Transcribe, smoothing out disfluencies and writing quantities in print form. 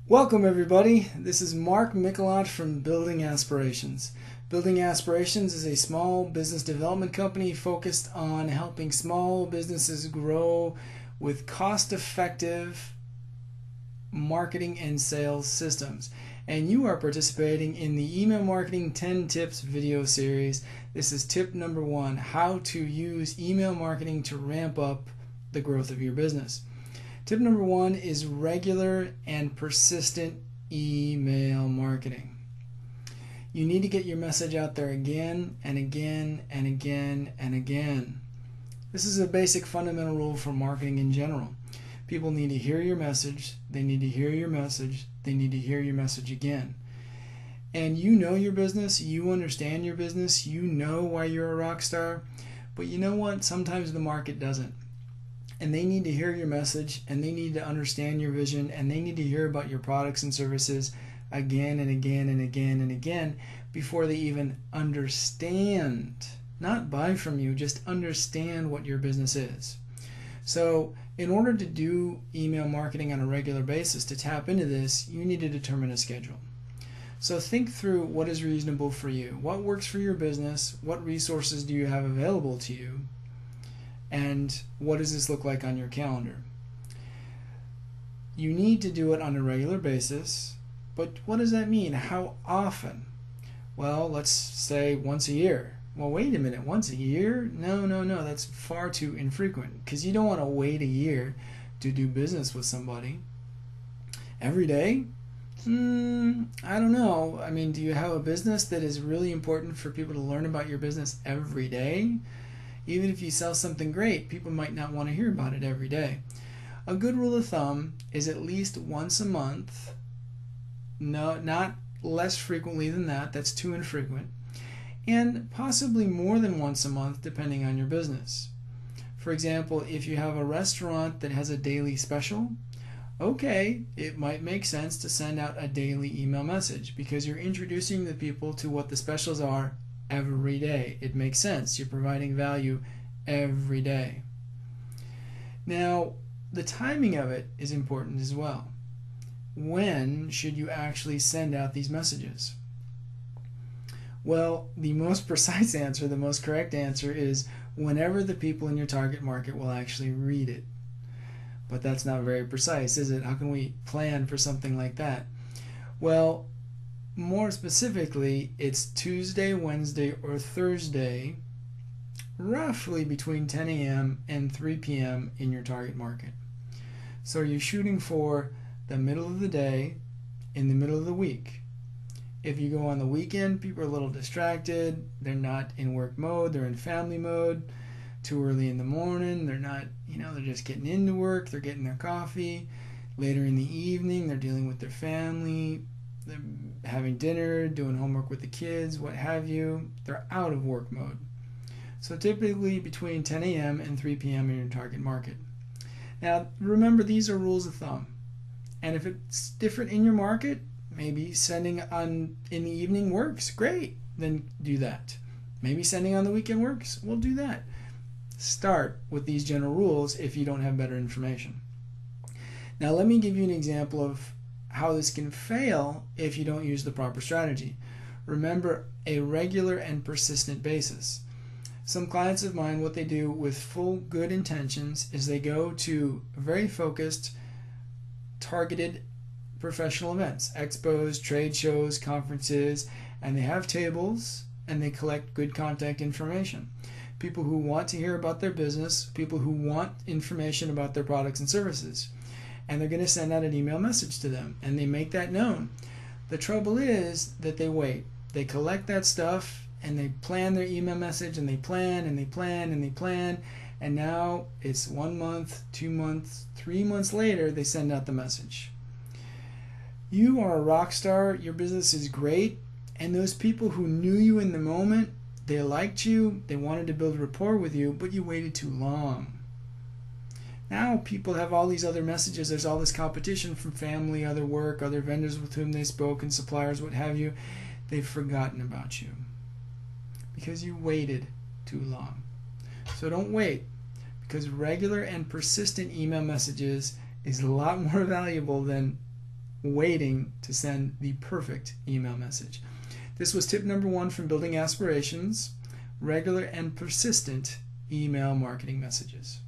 Welcome everybody. This is Mark Michelot from Building Aspirations. Building Aspirations is a small business development company focused on helping small businesses grow with cost-effective marketing and sales systems. And you are participating in the Email Marketing 10 Tips video series. This is tip number 1, how to use email marketing to ramp up the growth of your business. Tip number 1 is regular and persistent email marketing. You need to get your message out there again and again and again and again. This is a basic fundamental rule for marketing in general. People need to hear your message, they need to hear your message, they need to hear your message again. And you know your business, you understand your business, you know why you're a rock star, but you know what? Sometimes the market doesn't. And they need to hear your message, and they need to understand your vision, and they need to hear about your products and services again and again and again and again before they even understand, not buy from you, just understand what your business is. So in order to do email marketing on a regular basis, to tap into this, you need to determine a schedule. So think through what is reasonable for you. What works for your business? What resources do you have available to you? And what does this look like on your calendar? You need to do it on a regular basis, but what does that mean? How often? Well, let's say once a year. Well, wait a minute, once a year? No, that's far too infrequent, because you don't want to wait a year to do business with somebody. Every day? I don't know. I mean, do you have a business that is really important for people to learn about your business every day? Even if you sell something great, people might not want to hear about it every day. A good rule of thumb is at least once a month. No, not less frequently than that. That's too infrequent. And possibly more than once a month, depending on your business. For example, if you have a restaurant that has a daily special, okay, it might make sense to send out a daily email message because you're introducing the people to what the specials are every day. It makes sense. You're providing value every day. Now, the timing of it is important as well. When should you actually send out these messages? Well, the most precise answer, the most correct answer is whenever the people in your target market will actually read it. But that's not very precise, is it? How can we plan for something like that? Well, more specifically, it's Tuesday, Wednesday, or Thursday, roughly between 10 a.m. and 3 p.m. in your target market. So you're shooting for the middle of the day, in the middle of the week. If you go on the weekend, people are a little distracted. They're not in work mode, they're in family mode. Too early in the morning, they're not, they're just getting into work, they're getting their coffee. Later in the evening, they're dealing with their family, they're having dinner, doing homework with the kids, what have you. They're out of work mode. So typically between 10 a.m. and 3 p.m. in your target market. Now remember, these are rules of thumb. And if it's different in your market, maybe sending in the evening works, great, then do that. Maybe sending on the weekend works, we'll do that. Start with these general rules if you don't have better information. Now let me give you an example of how this can fail if you don't use the proper strategy. Remember, a regular and persistent basis. Some clients of mine, what they do with full good intentions is they go to very focused, targeted professional events, expos, trade shows, conferences, and they have tables and they collect good contact information. People who want to hear about their business, people who want information about their products and services. And they're going to send out an email message to them, and they make that known. The trouble is that they wait. They collect that stuff, and they plan their email message, and they plan, and they plan, and they plan, and now it's 1 month, 2 months, 3 months later, they send out the message. You are a rock star, your business is great, and those people who knew you in the moment, they liked you, they wanted to build rapport with you, but you waited too long. Now people have all these other messages. There's all this competition from family, other work, other vendors with whom they spoke, and suppliers, what have you. They've forgotten about you because you waited too long. So don't wait, because regular and persistent email messages is a lot more valuable than waiting to send the perfect email message. This was tip number 1 from Building Aspirations: regular and persistent email marketing messages.